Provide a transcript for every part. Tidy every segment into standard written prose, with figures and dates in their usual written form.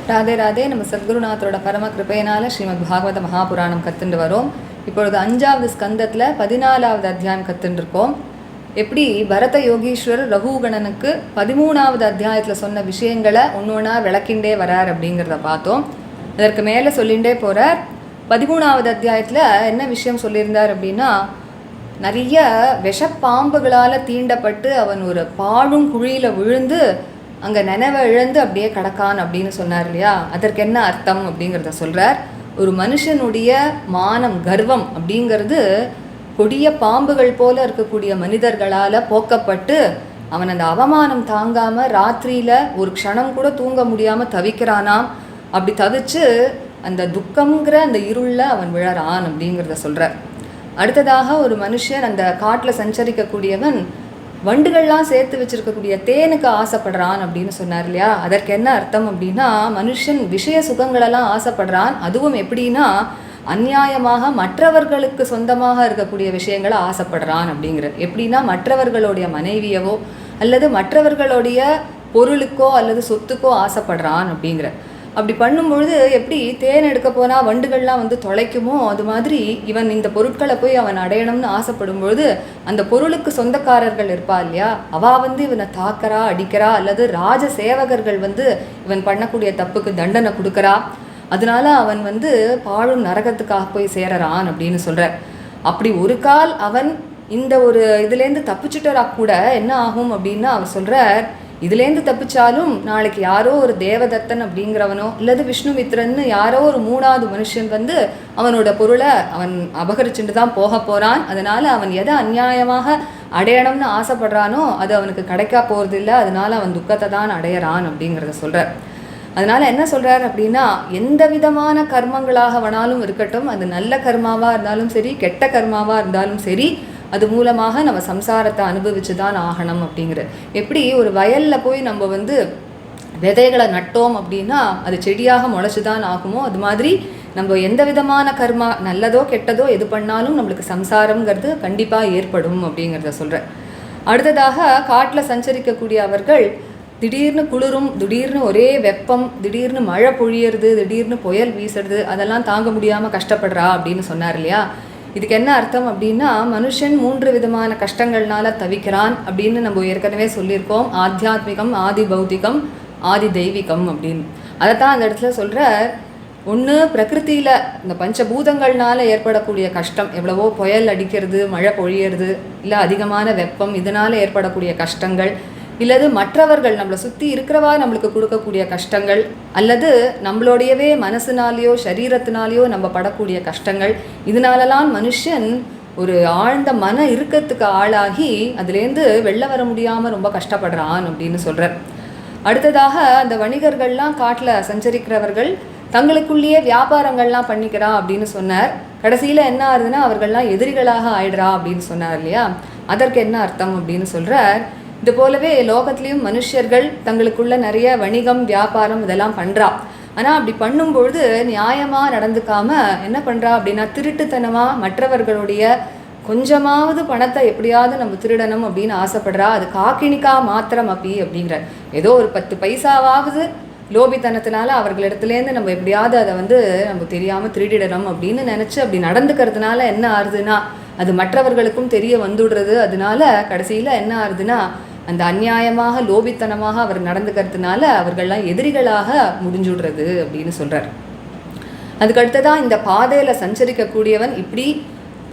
ராதே ராதே. நம்ம சத்குருநாதரோட பரம கிருபையினால ஸ்ரீமத் பாகவத மகாபுராணம் கற்றுண்டு வரோம். இப்பொழுது 5வது ஸ்கந்தத்தில் 14வது அத்தியாயம் கற்றுருக்கோம். எப்படி பரத யோகீஸ்வரர் ரகுகணனுக்கு 13வது அத்தியாயத்தில் சொன்ன விஷயங்களை ஒன்று விளக்கிண்டே வரார் அப்படிங்கிறத பார்த்தோம். அதற்கு மேலே சொல்லிகிட்டே போகிறார். 13வது அத்தியாயத்தில் என்ன விஷயம் சொல்லியிருந்தார் அப்படின்னா, நிறைய விஷப்பாம்புகளால் தீண்டப்பட்டு அவன் ஒரு பாழும் குழியில் விழுந்து அங்கே நினைவை இழந்து அப்படியே கிடக்கான் அப்படின்னு சொன்னார் இல்லையா? அதற்கு என்ன அர்த்தம் அப்படிங்கிறத சொல்கிறார். ஒரு மனுஷனுடைய மானம், கர்வம் அப்படிங்கிறது கொடிய பாம்புகள் போல இருக்கக்கூடிய மனிதர்களால் போக்கப்பட்டு அவன் அந்த அவமானம் தாங்காமல் ராத்திரியில் ஒரு க்ஷணம் கூட தூங்க முடியாமல் தவிக்கிறானாம். அப்படி தவிச்சு அந்த துக்கங்கிற அந்த இருளில் அவன் விழறான் அப்படிங்கிறத சொல்கிறார். அடுத்ததாக ஒரு மனுஷன் அந்த காட்டில் சஞ்சரிக்கக்கூடியவன் வண்டுகள்லாம் சேர்த்து வச்சிருக்கக்கூடிய தேனுக்கு ஆசைப்படுறான் அப்படின்னு சொன்னார் இல்லையா? அதற்கு என்ன அர்த்தம் அப்படின்னா, மனுஷன் விஷய சுகங்களெல்லாம் ஆசைப்படுறான். அதுவும் எப்படின்னா, அநியாயமாக மற்றவர்களுக்கு சொந்தமாக இருக்கக்கூடிய விஷயங்களை ஆசைப்படுறான் அப்படிங்கிற. எப்படின்னா, மற்றவர்களுடைய மனைவியவோ அல்லது மற்றவர்களுடைய பொருளுக்கோ அல்லது சொத்துக்கோ ஆசைப்படுறான் அப்படிங்கிற. அப்படி பண்ணும்பொழுது எப்படி தேன் எடுக்க போனால் வண்டுகள்லாம் வந்து தொலைக்குமோ, அது மாதிரி இவன் இந்த பொருட்களை போய் அவன் அடையணும்னு ஆசைப்படும் பொழுது அந்த பொருளுக்கு சொந்தக்காரர்கள் இருப்பா இல்லையா, அவள் வந்து இவனை தாக்கறா, அடிக்கிறா, அல்லது ராஜ சேவகர்கள் வந்து இவன் பண்ணக்கூடிய தப்புக்கு தண்டனை கொடுக்குறா. அதனால அவன் வந்து பாழும் நரகத்துக்காக போய் சேரறான் அப்படின்னு சொல்கிறார். அப்படி ஒரு கால் அவன் இந்த ஒரு இதுலேருந்து தப்பிச்சுட்டா கூட என்ன ஆகும் அப்படின்னா, அவர் சொல்கிறார், இதுலேருந்து தப்பிச்சாலும் நாளைக்கு யாரோ ஒரு தேவதத்தன் அப்படிங்கிறவனோ அல்லது விஷ்ணுமித்ரன்னு யாரோ ஒரு 3வது மனுஷன் வந்து அவனோட பொருளை அவன் அபகரிச்சுட்டு தான் போக போகிறான். அதனால் அவன் எதை அநியாயமாக அடையணும்னு ஆசைப்படுறானோ அது அவனுக்கு கிடைக்கா போகிறது இல்லை. அதனால அவன் துக்கத்தை தான் அடையிறான் அப்படிங்கிறத சொல்கிறார். அதனால் என்ன சொல்கிறார் அப்படின்னா, எந்த விதமான கர்மங்களாக வேணாலும் இருக்கட்டும், அது நல்ல கர்மாவாக இருந்தாலும் சரி, கெட்ட கர்மாவாக இருந்தாலும் சரி, அது மூலமாக நம்ம சம்சாரத்தை அனுபவிச்சு தான் ஆகணும் அப்படிங்கிற. எப்படி ஒரு வயலில் போய் நம்ம வந்து விதைகளை நட்டோம் அப்படின்னா அது செடியாக முளைச்சி தான் ஆகுமோ, அது மாதிரி நம்ம எந்த விதமான கர்மா நல்லதோ கெட்டதோ எது பண்ணாலும் நம்மளுக்கு சம்சாரங்கிறது கண்டிப்பாக ஏற்படும் அப்படிங்கிறத சொல்கிறேன். அடுத்ததாக காட்டில் சஞ்சரிக்கக்கூடிய அவர்கள் திடீர்னு குளிரும், திடீர்னு ஒரே வெப்பம், திடீர்னு மழை பொழியறது, திடீர்னு புயல் வீசுறது, அதெல்லாம் தாங்க முடியாமல் கஷ்டப்படுறா அப்படின்னு சொன்னார் இல்லையா? இதுக்கு என்ன அர்த்தம் அப்படின்னா, மனுஷன் 3 விதமான கஷ்டங்கள்னால தவிக்கிறான் அப்படின்னு நம்ம ஏற்கனவே சொல்லியிருக்கோம். ஆத்தியாத்மிகம், ஆதி பௌத்திகம், ஆதி தெய்வீகம் அப்படின்னு. அதைத்தான் அந்த இடத்துல சொல்கிற. ஒன்று பிரகிருத்தியில் இந்த பஞ்சபூதங்கள்னால ஏற்படக்கூடிய கஷ்டம், எவ்வளவோ புயல் அடிக்கிறது, மழை பொழியறது, இல்லை அதிகமான வெப்பம், இதனால் ஏற்படக்கூடிய கஷ்டங்கள், இல்லது மற்றவர்கள் நம்மளை சுற்றி இருக்கிறவா நம்மளுக்கு கொடுக்கக்கூடிய கஷ்டங்கள், அல்லது நம்மளோடையவே மனசுனாலேயோ சரீரத்தினாலேயோ நம்ம படக்கூடிய கஷ்டங்கள், இதனாலலாம் மனுஷன் ஒரு ஆழ்ந்த மன இறுக்கத்துக்கு ஆளாகி அதுலேருந்து வெளில வர முடியாமல் ரொம்ப கஷ்டப்படுறான் அப்படின்னு சொல்கிறார். அடுத்ததாக அந்த வணிகர்கள்லாம் காட்டில் சஞ்சரிக்கிறவர்கள் தங்களுக்குள்ளேயே வியாபாரங்கள்லாம் பண்ணிக்கிறா அப்படின்னு சொன்னார். கடைசியில் என்ன ஆகுதுன்னா அவர்கள்லாம் எதிரிகளாக ஆயிடுறா அப்படின்னு சொன்னார் இல்லையா? அதற்கு என்ன அர்த்தம் அப்படின்னு சொல்கிறார். இது போலவே லோகத்துலேயும் மனுஷர்கள் தங்களுக்குள்ள நிறைய வணிகம், வியாபாரம் இதெல்லாம் பண்ணுறா. ஆனால் அப்படி பண்ணும்பொழுது நியாயமாக நடந்துக்காம என்ன பண்ணுறா அப்படின்னா, திருட்டுத்தனமாக மற்றவர்களுடைய கொஞ்சமாவது பணத்தை எப்படியாவது நம்ம திருடணும் அப்படின்னு ஆசைப்படுறா. அது காக்கினிக்கா மாத்திரம் அப்படிங்கிற ஏதோ ஒரு 10 பைசாவாவது லோபித்தனத்தினால அவர்களிடத்துலேருந்து நம்ம எப்படியாவது அதை வந்து நம்ம தெரியாமல் திருடிடணும் அப்படின்னு நினச்சி அப்படி நடந்துக்கிறதுனால என்ன ஆகுதுன்னா அது மற்றவர்களுக்கும் தெரிய வந்துடுறது. அதனால கடைசியில் என்ன ஆகுதுன்னா அந்த அநியாயமாக லோபித்தனமாக அவர் நடந்துக்கிறதுனால அவர்கள்லாம் எதிரிகளாக முடிஞ்சுடுறது அப்படின்னு சொல்கிறார். அதுக்கடுத்ததான் இந்த பாதையில் சஞ்சரிக்கக்கூடியவன் இப்படி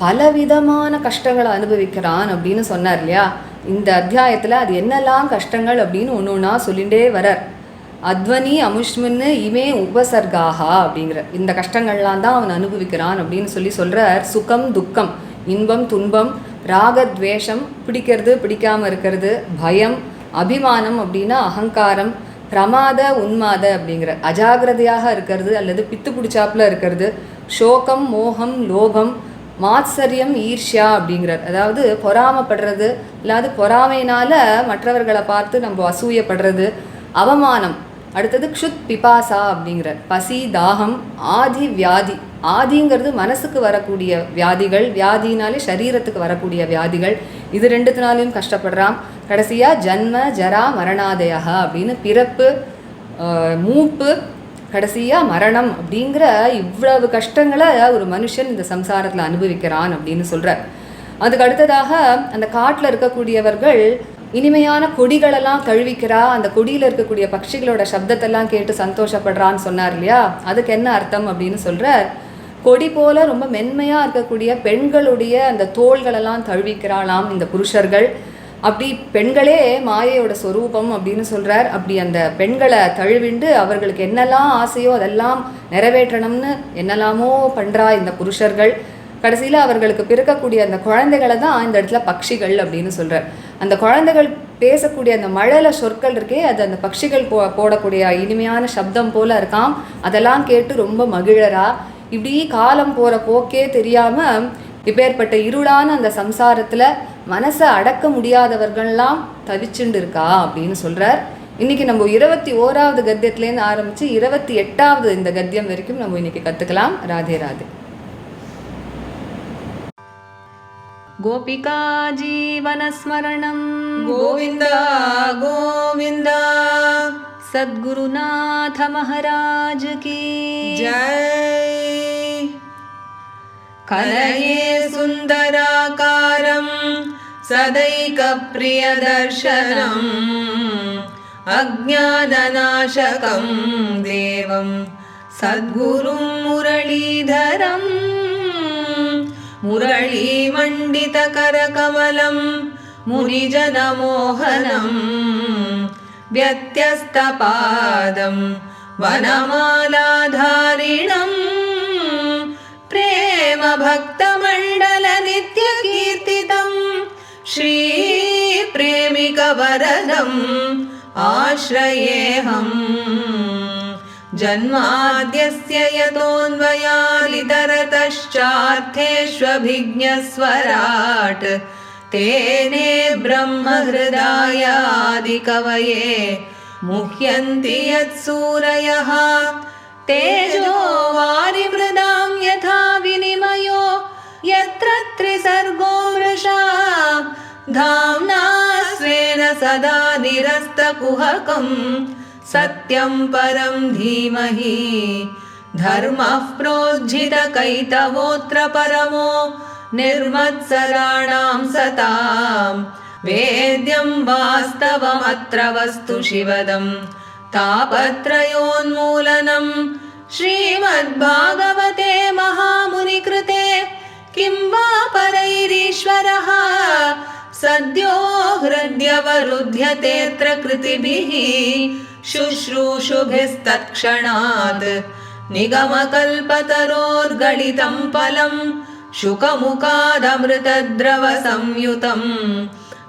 பலவிதமான கஷ்டங்களை அனுபவிக்கிறான் அப்படின்னு சொன்னார் இல்லையா? இந்த அத்தியாயத்தில் அது என்னெல்லாம் கஷ்டங்கள் அப்படின்னு ஒன்று ஒன்றா சொல்லிகிட்டே வரார். அத்வனி அமுஷ்மின்னு இமே உபசர்காக அப்படிங்கிற இந்த கஷ்டங்கள்லாம் தான் அவன் அனுபவிக்கிறான் அப்படின்னு சொல்கிறார். சுகம், துக்கம், இன்பம், துன்பம், ராகத்வேஷம், பிடிக்கிறது பிடிக்காமல் இருக்கிறது, பயம், அபிமானம் அப்படின்னா அகங்காரம், பிரமாத, உன்மாத அப்படிங்கிற அஜாகிரதையாக இருக்கிறது அல்லது பித்து பிடிச்சாப்புல இருக்கிறது, சோகம், மோகம், லோபம், மாத்சரியம், ஈர்ஷ்யா அப்படிங்கிறார். அதாவது பொறாமப்படுறது, இல்லாது பொறாமையினால் மற்றவர்களை பார்த்து நம்ம அசூயப்படுறது, அவமானம். அடுத்தது க்ஷுத் பிபாசா அப்படிங்கிறார். பசி, தாகம், ஆதி வியாதி. ஆதிங்கிறது மனசுக்கு வரக்கூடிய வியாதிகள், வியாதினாலே சரீரத்துக்கு வரக்கூடிய வியாதிகள், இது ரெண்டுத்தினாலையும் கஷ்டப்படுறான். கடைசியாக ஜன்ம ஜரா மரணாதயா அப்படின்னு பிறப்பு, மூப்பு, கடைசியாக மரணம் அப்படிங்கிற இவ்வளவு கஷ்டங்களை ஒரு மனுஷன் இந்த சம்சாரத்தில் அனுபவிக்கிறான் அப்படின்னு சொல்கிறார். அதுக்கு அடுத்ததாக அந்த காட்டில் இருக்கக்கூடியவர்கள் இனிமையான கொடிகளெல்லாம் தழுவிக்கிறா, அந்த கொடியில் இருக்கக்கூடிய பட்சிகளோட சப்தத்தெல்லாம் கேட்டு சந்தோஷப்படுறான்னு சொன்னார் இல்லையா, அதுக்கு என்ன அர்த்தம் அப்படின்னு சொல்கிறார். கொடி போல ரொம்ப மென்மையாக இருக்கக்கூடிய பெண்களுடைய அந்த தோள்களெல்லாம் தழுவிக்கிறாளாம் இந்த புருஷர்கள். அப்படி பெண்களே மாயையோட சொரூபம் அப்படின்னு சொல்கிறார். அப்படி அந்த பெண்களை தழுவிண்டு அவர்களுக்கு என்னெல்லாம் ஆசையோ அதெல்லாம் நிறைவேற்றணும்னு என்னெல்லாமோ பண்ணுறா இந்த புருஷர்கள். கடைசியில் அவர்களுக்கு பிறக்கக்கூடிய அந்த குழந்தைகளை தான் இந்த இடத்துல பட்சிகள் அப்படின்னு சொல்கிறார். அந்த குழந்தைகள் பேசக்கூடிய அந்த மழலை சொற்கள் இருக்கே, அது அந்த பட்சிகள் போடக்கூடிய இனிமையான சப்தம் போல இருக்காம். அதெல்லாம் கேட்டு ரொம்ப மகிழறா. இப்படி காலம் போகிற போக்கே தெரியாமல் இப்பேற்பட்ட இருளான அந்த சம்சாரத்தில் மனசை அடக்க முடியாதவர்கள்லாம் தவிச்சுண்டு இருக்கா அப்படின்னு சொல்கிறார். இன்றைக்கி நம்ம 21வது கத்தியத்துலேருந்து ஆரம்பித்து 28வது இந்த கத்தியம் வரைக்கும் நம்ம இன்றைக்கி கற்றுக்கலாம். ராதே ராதே. गोपिका जीवनस्मरणं गोविन्द गोविन्द सद्गुरुनाथ महाराज की जय। कलये सुन्दराकारं सदैकप्रियदर्शनम् अज्ञाननाशकं देवं सद्गुरुं मुरलीधरम् मुरलीमण्डितकरकमलं मुनिजनमोहनं व्यत्यस्तपादं वनमालाधारिणं प्रेमभक्तमण्डलनित्यकीर्तितं श्रीप्रेमिकवरदम् आश्रयेऽहम्। जन्माद्यस्य यतोऽन्वयादितरतश्चार्थेष्वभिज्ञस्वराट् तेने ब्रह्महृदायादिकवये मुह्यन्ति यत्सूरयः। तेजो वारिमृदां यथा विनिमयो यत्र त्रिसर्गो मृषा धाम्ना स्वेन सदा निरस्तकुहकम् सत्यं परं धीमहि। धर्मः प्रोज्झितकैतवोऽत्र परमो निर्मत्सराणां सतां वेद्यं वास्तवमत्र वस्तु शिवदं तापत्रयोन्मूलनं। श्रीमद्भागवते महामुनिकृते किं वा परैरीश्वरः सद्यो हृद्यवरुध्यतेऽत्र कृतिभिः शुश्रूषुभिस्तत्क्षणात् निगमकल्पतरोर्गलितं फलं शुकमुखादमृतद्रवसंयुतं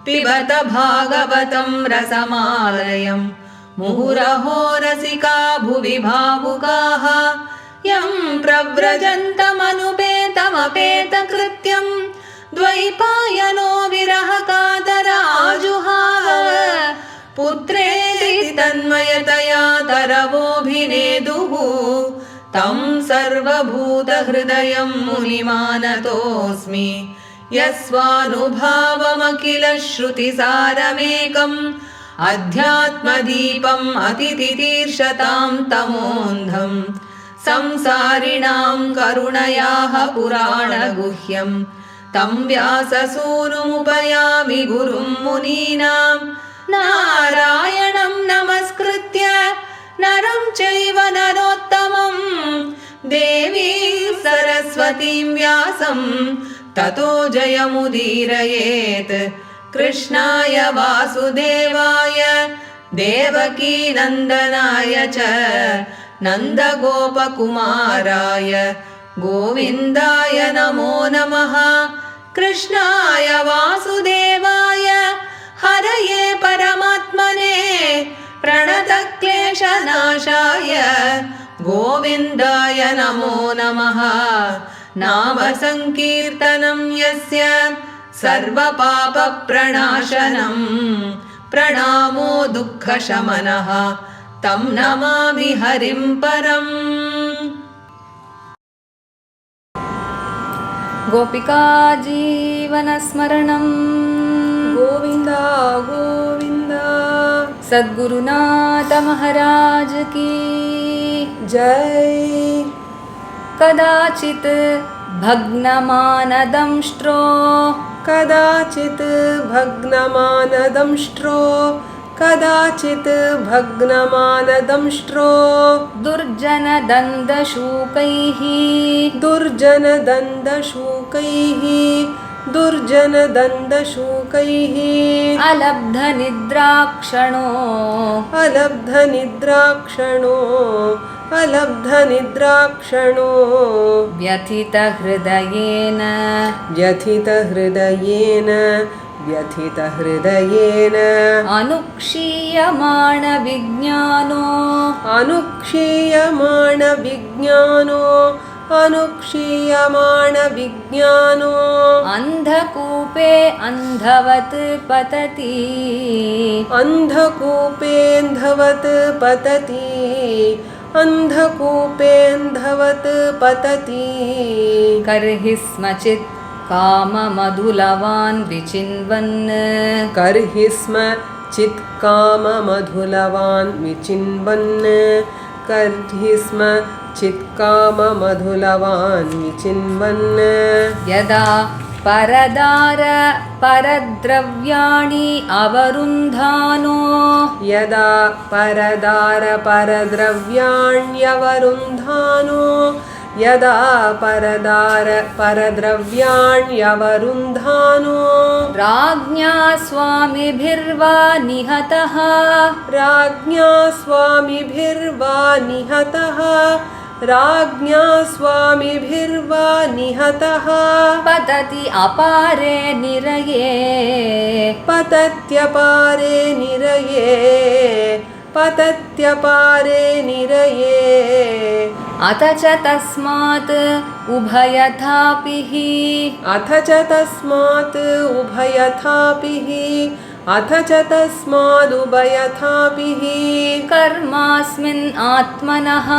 पिबत भागवतं रसमालयं मुहुरहो रसिका भुवि भावुकाः यं प्रव्रजन्तमनुपेतमपेतकृत्यं द्वैपायनो विरहकातराजुहाव पुत्रेति तन्मयतया तरवोऽभिनेदुः तं सर्वभूतहृदयं मुनिमानतोऽस्मि। यस्वानुभावमखिलश्रुतिसारमेकम् अध्यात्मदीपम् अतितितीर्षतां तमोऽन्धम् संसारिणां करुणयाः पुराणगुह्यं तं व्याससूनुमुपयामि गुरुं मुनीनां। नारायणं नमस्कृत्य नरं चैव नरोत्तमं देवीं सरस्वतीं व्यासं ततो जयमुदीरयेत्। कृष्णाय वासुदेवाय देवकीनन्दनाय च नन्दगोपकुमाराय गोविन्दाय नमो नमः। कृष्णाय वासुदेवाय हरये परमात्मने प्रणतक्लेशनाशाय गोविन्दाय नमो नमः। नाम संकीर्तनं यस्य सर्वपापप्रणाशनं प्रणामो दुःखशमनः तं नमामि हरिं परम्। गोपिका जीवनस्मरणं गोविन्द गोविन्द सद्गुरुनाथ महाराज की जय। कदाचित् भग्नमानदंष्ट्रो कदाचित् भग्नमानदंष्ट्रो कदाचित् भग्नमानदंष्ट्रो दुर्जनदन्दशूकैः दुर्जनदन्दशूकैः दुर्जनदन्दशूकैः अलब्धनिद्राक्षणो अलब्धनिद्राक्षणो अलब्धनिद्राक्षणो व्यथितहृदयेन व्यथितहृदयेन व्यथितहृदयेन अनुक्षीयमाणविज्ञानो अनुक्षीयमाणविज्ञानो अनुक्षीयमाणविज्ञानो अन्धकूपे अन्धवत् पतति अन्धकूपेऽन्धवत् पतति अन्धकूपेऽन्धवत् पतति कर्हि स्म चित् काममधुलवान् विचिन्वन् कर्हि स्म चित्काममधुलवान् विचिन्वन् कर्हि स्म चित्काममधुलवान् विचिन्वन् यदा परद्रव्याणि अवरुन्धानो यदा परद्रव्याण्यवरुन्धानो यदा परद्रव्याण्यवरुन्धानो राज्ञा स्वामिभिर्वा निहतः राज्ञा स्वामिभिर्वा निहतः राज्ञा स्वामिभिर्वा निहतः पतति अपारे निरये पतत्यपारे निरये पतत्यपारे निरये अथ च तस्मात् उभयथापिः अथ च तस्मात् उभयथापिः अथ च तस्मादुभयथापिः कर्मास्मिन् आत्मनः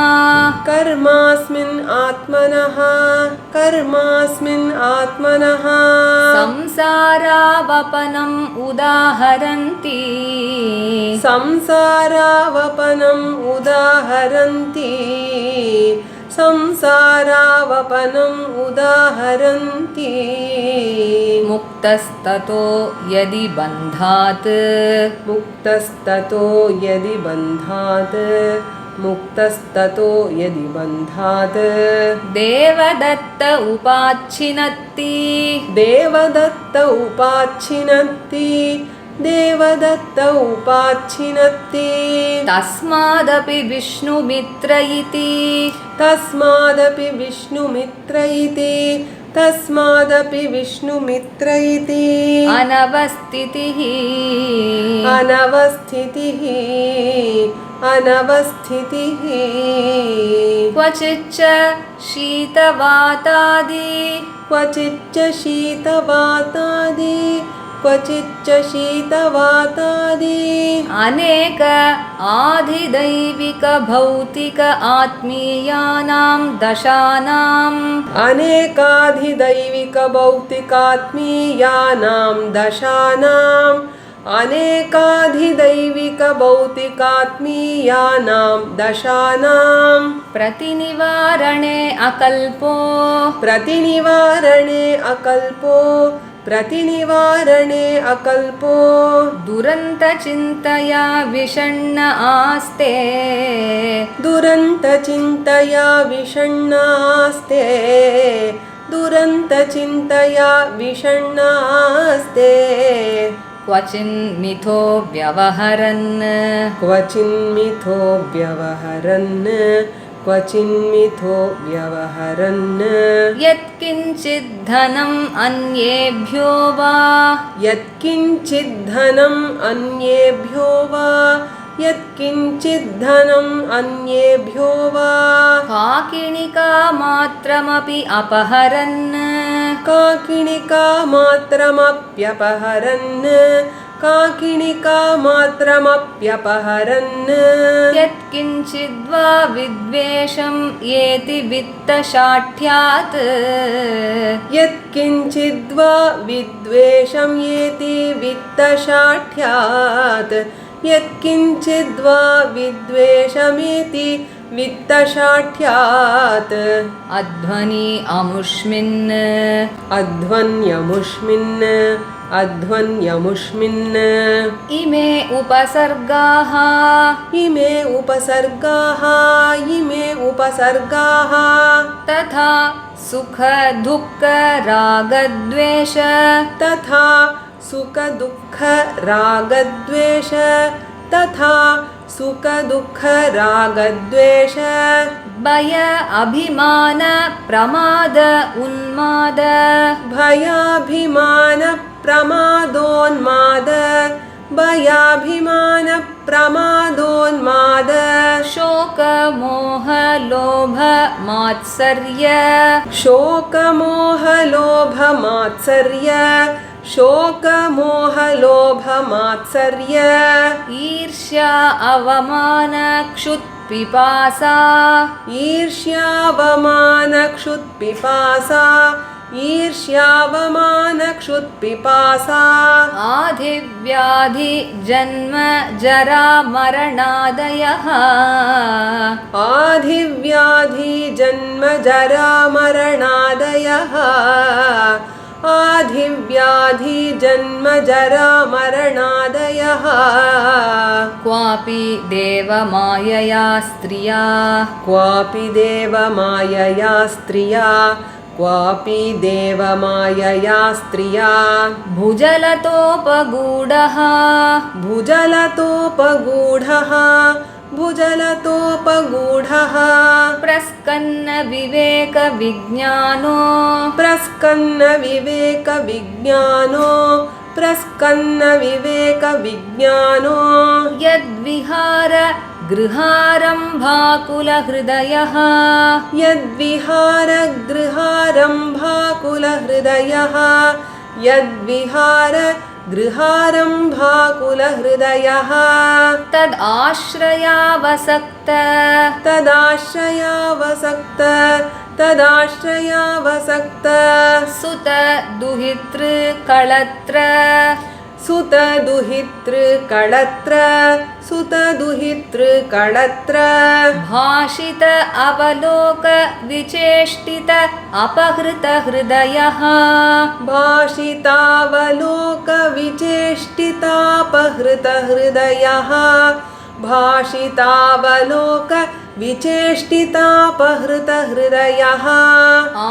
कर्मास्मिन् आत्मनः कर्मास्मिन् आत्मनः संसारावपनम् उदाहरन्ति संसारावपनम् उदाहरन्ति संसारावपनम् उदाहरन्ति मुक्तस्ततो यदि बन्धात् मुक्तस्ततो यदि बन्धात् मुक्तस्ततो यदि बन्धात् देवदत्त उपाच्छिनत्ति देवदत्त उपाच्छिनत्ति देवदत्त उपाच्छिनत्ति तस्मादपि विष्णुमित्र इति तस्मादपि विष्णुमित्र इति तस्मादपि विष्णुमित्र इति अनवस्थितिः अनवस्थितिः अनवस्थितिः क्वचिच्च शीतवातादि क्वचिच्च शीतवातादि क्वचिच्च शीतवातादि अनेक आधिदैविक भौतिक आत्मीयानां दशानाम् अनेकाधिदैविक भौतिकात्मीयानां दशानाम् अनेकाधिदैविक भौतिकात्मीयानां दशानां प्रतिनिवारणे अकल्पो प्रतिनिवारणे अकल्पो प्रतिनिवारणे अकल्पो दुरन्तचिन्तया विषण्ण आस्ते दुरन्तचिन्तया विषण्णास्ते दुरन्तचिन्तया विषण्णास्ते क्वचिन्मिथो व्यवहरन् क्वचिन्मिथो व्यवहरन् क्वचिन्मिथो व्यवहरन् यत्किञ्चिद्धनम् अन्येभ्यो वा यत्किञ्चिद्धनम् अन्येभ्यो वा यत्किञ्चिद्धनम् अन्येभ्यो वा काकिणिकामात्रमपि अपहरन् काकिणिकामात्रमप्यपहरन् काकिणिकामात्रमप्यपहरन् यत्किञ्चिद्वा विद्वेषं येति वित्तशाठ्यात् यत्किञ्चिद्वा विद्वेषं येति वित्तशाठ्यात् यत्किञ्चिद्वा विद्वेषमेति वित्तशाठ्यात् अध्वनि अमुष्मिन् अध्वन्यमुष्मिन् इमे उपसर्गाः तथा सुख दुःख रागद्वेष भय अभिमान प्रमाद उन्माद भयाभिमान शोक मोह लोभ मात्सर्य ईर्ष्या अवमान क्षुत् ईर्ष्यावमानक्षुत्पिपासा आधिव्याधि जन्म जरा मरणादयः क्वापि देवमायया स्त्रिया भुजलतोपगूढः प्रस्कन्न विवेक विज्ञानो यद्विहार गृहारम्भाकुलहृदयः तदाश्रयावसक्त सुत दुहितृकळत्र भाषित अवलोक विचेष्टित अपहृत हृदयः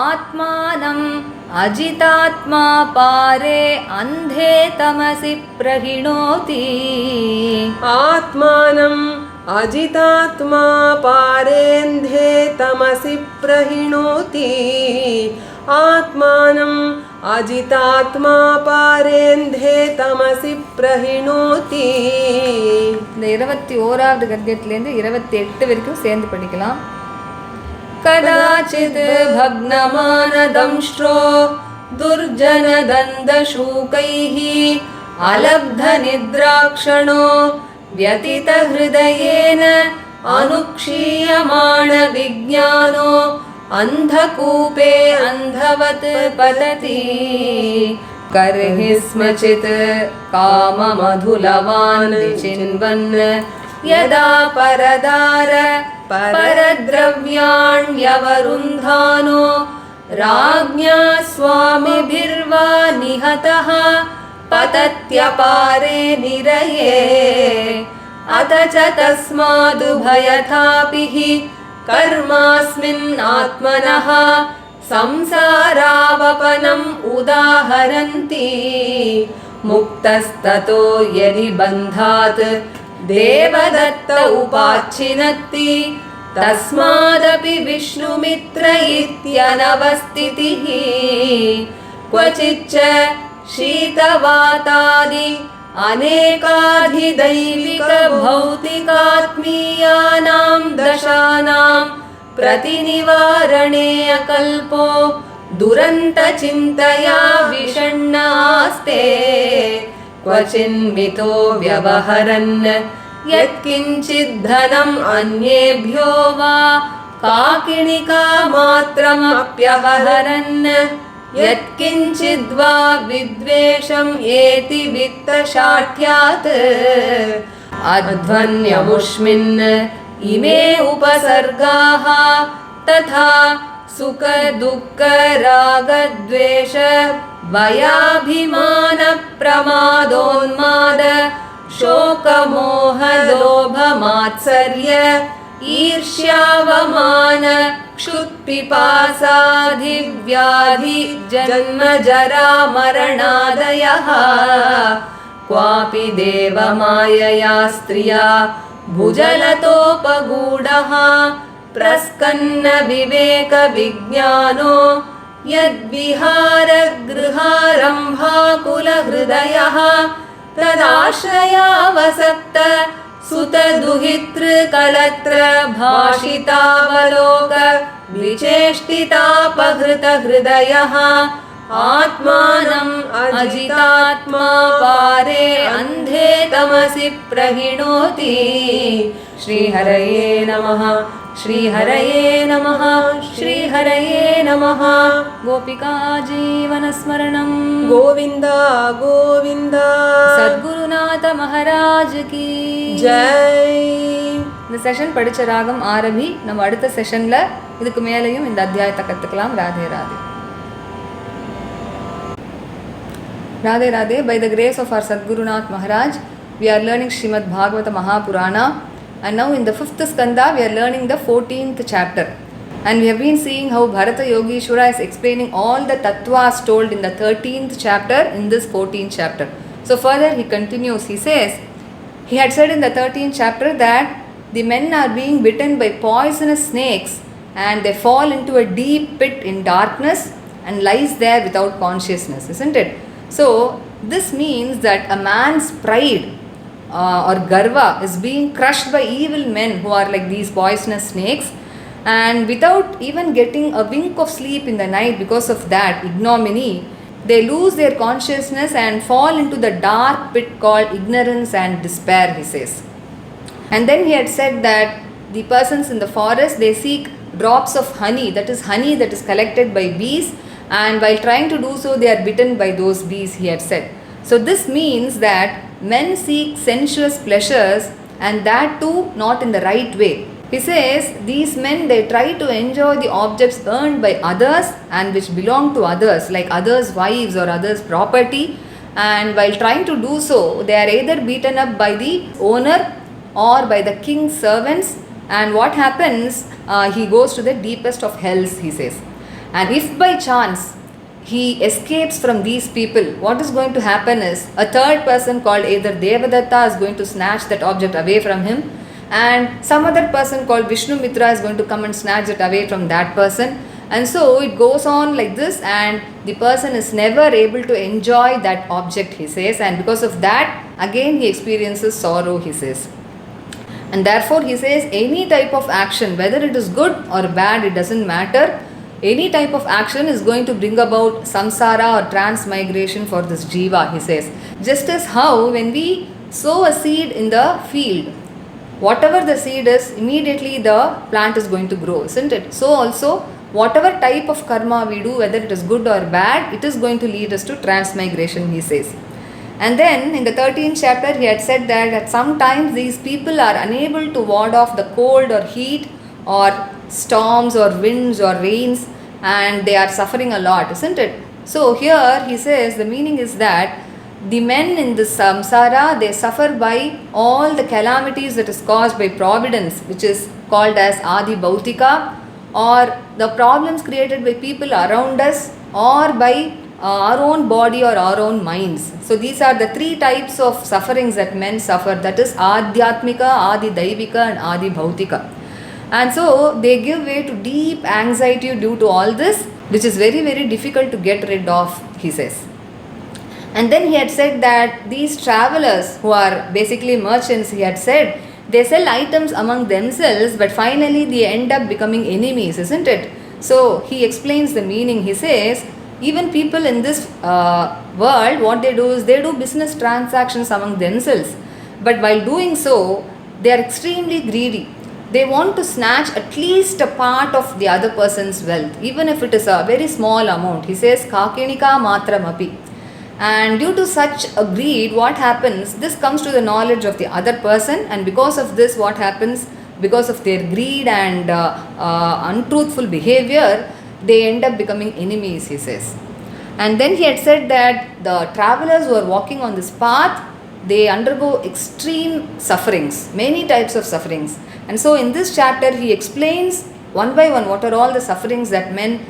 आत्मानम् अजितात्मा पारे अन्धे तमसि प्रहिणोति இந்த 21வது கத்தியத்திலேருந்து 28 வரைக்கும் சேர்ந்து படிக்கலாம். कदाचित् भग्नमानदंष्ट्रो दुर्जनदन्दशूकैः अलब्धनिद्राक्षणो व्यतितहृदयेन अनुक्षीयमाणविज्ञानो अन्धकूपे अन्धवत् पतति कर्हि स्मचित् काममधुलवान् चिन्वन् यदा परदार परद्रव्याण्यवरुन्धानो राज्ञा स्वामिभिर्वा निहतः पतत्यपारे निरये अथ च तस्मादुभयथापि कर्मास्मिन् आत्मनः संसारावपनम् उदाहरन्ति मुक्तस्ततो यदि बन्धात् देवदत्त उपाच्छिनत्ति तस्मादपि विष्णुमित्र इत्यनवस्थितिः क्वचिच्च शीतवातादि अनेकाधिदैविक भौतिकात्मीयानां दशानां प्रतिनिवारणे अकल्पो दुरन्तचिन्तया विषण्णास्ते क्वचिन्मितो व्यवहरन् यत्किञ्चिद्धनम् अन्येभ्यो वा काकिणिकामात्रमप्यवहरन् यत्किञ्चिद्वा विद्वेषम् एति वित्तशाठ्यात् अध्वन्यमुष्मिन् इमे उपसर्गाः तथा सुख दुःख राग द्वेष भयाभिमान प्रमादोन्माद शोक मोह लोभ मात्सर्य ईर्ष्यावमान क्षुत्पिपासाधिव्याधि जन्म जरा मरणादयः क्वापि देवमायया स्त्रिया भुजलतोपगूढः प्रस्कन्न विवेक विज्ञानो यद्विहार गृहारम्भाकुल हृदयः तदाश्रयावसक्त सुत दुहितृ कलत्र भाषितावलोक विचेष्टितापहृत हृदयः आत्मानम् अजितात्मा पारे अन्धे तमसि प्रहिणोति। श्रीहरये नमः, श्रीहरये नमः, श्रीहरये नमः। गोपिका जीवनस्मरणं गोविन्द गोविन्द। सद्गुरुनाथ महाराज की जय। இந்த செஷன் படிச்ச ராகம் ஆரம்பி நம்ம அடுத்த செஷன்ல இதுக்கு மேலேயும் இந்த அத்தியாயத்தை கத்துக்கலாம். Radhe Radhe. Radhe Radhe. By the grace of our Sadgurunath Maharaj, we are learning Srimad Bhagavatam Mahapurana, and now in the 5th skanda we are learning the 14th chapter, and we have been seeing how Bharata Yogeshwara is explaining all the tattvas told in the 13th chapter in this 14th chapter. So further he continues, he says, he had said in the 13th chapter that the men are being bitten by poisonous snakes and they fall into a deep pit in darkness and lies there without consciousness, isn't it? So this means that a man's pride or garva is being crushed by evil men who are like these poisonous snakes, and without even getting a wink of sleep in the night because of that ignominy, they lose their consciousness and fall into the dark pit called ignorance and despair, he says. And then he had said that the persons in the forest, they seek drops of honey, that is honey that is collected by bees, and while trying to do so they are bitten by those bees, he had said. So this means that men seek sensuous pleasures, and that too not in the right way. He says these men, they try to enjoy the objects earned by others and which belong to others, like others' wives or others' property, and while trying to do so they are either beaten up by the owner or by the king's servants, and what happens, he goes to the deepest of hells, he says. And if by chance he escapes from these people, what is going to happen is a third person called either Devadatta is going to snatch that object away from him, and some other person called Vishnu Mitra is going to come and snatch it away from that person, and so it goes on like this, and the person is never able to enjoy that object, he says, and because of that again he experiences sorrow, he says. And therefore he says any type of action, whether it is good or bad, it doesn't matter. Any type of action is going to bring about samsara or transmigration for this jiva, he says. Just as how when we sow a seed in the field, whatever the seed is, immediately the plant is going to grow, isn't it? So also whatever type of karma we do, whether it is good or bad, it is going to lead us to transmigration, he says. And then in the 13th chapter he had said that at sometimes these people are unable to ward off the cold or heat or storms or winds or rains, and they are suffering a lot, isn't it? So here he says the meaning is that the men in this samsara, they suffer by all the calamities that is caused by providence, which is called as Adi Bhautika, or the problems created by people around us, or by our own body or our own minds. So these are the three types of sufferings that men suffer, that is Adhyatmika, Adi Daivika and Adi Bhautika. And so they give way to deep anxiety due to all this, which is very, very difficult to get rid of, he says. And then he had said that these travelers who are basically merchants, he had said, they sell items among themselves, but finally they end up becoming enemies, isn't it? So he explains the meaning. He says even people in this world, what they do is they do business transactions among themselves, but while doing so they are extremely greedy. They want to snatch at least a part of the other person's wealth, even if it is a very small amount. He says kakinika matramapi. And due to such a greed, what happens? This comes to the knowledge of the other person, and because of this, what happens? Because of their greed and untruthful behavior, they end up becoming enemies, he says. And then he had said that the travelers who are walking on this path, they undergo extreme sufferings, many types of sufferings. And so in this chapter, he explains one by one what are all the sufferings that men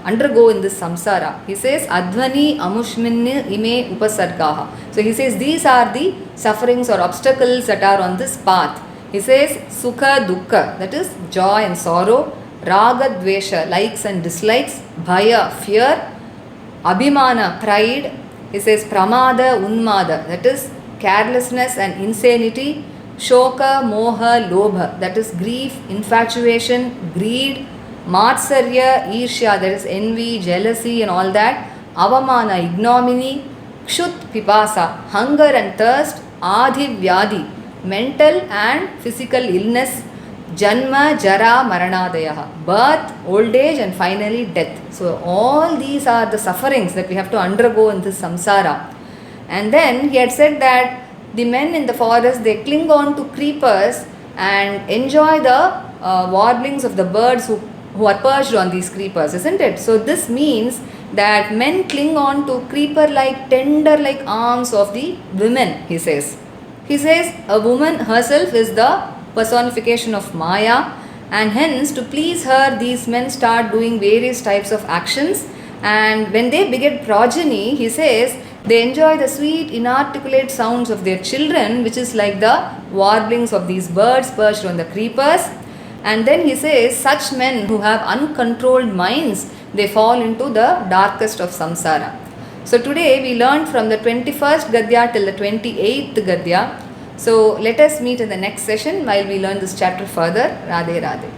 undergo in this samsara. He says, Advani amushminni ime upasargaha. So he says these are the sufferings or obstacles that are on this path. He says, Sukha dukkha, that is joy and sorrow, Raga dvesha, likes and dislikes, Bhaya, fear, Abhimana, pride. He says Pramada, Unmada, that is carelessness and insanity, Shoka, Moha, Lobha, that is grief, infatuation, greed, Matsarya, Irsha, that is envy, jealousy and all that, Avamana, ignominy, Kshut, Pipasa, hunger and thirst, Adhi, Vyadi, mental and physical illness, Janma, Jara, Maranadayaha, birth, old age and finally death. So all these are the sufferings that we have to undergo in this samsara. And then he had said that the men in the forest, they cling on to creepers and enjoy the warblings of the birds who are perched on these creepers, isn't it? So this means that men cling on to creeper-like, tender-like arms of the women, he says. He says a woman herself is the personification of Maya, and hence to please her these men start doing various types of actions, and when they beget progeny, he says they enjoy the sweet inarticulate sounds of their children, which is like the warblings of these birds perched on the creepers. And then he says such men who have uncontrolled minds, they fall into the darkest of samsara. So today we learned from the 21st Gadya till the 28th Gadya. So let us meet in the next session while we learn this chapter further. Radhe Radhe.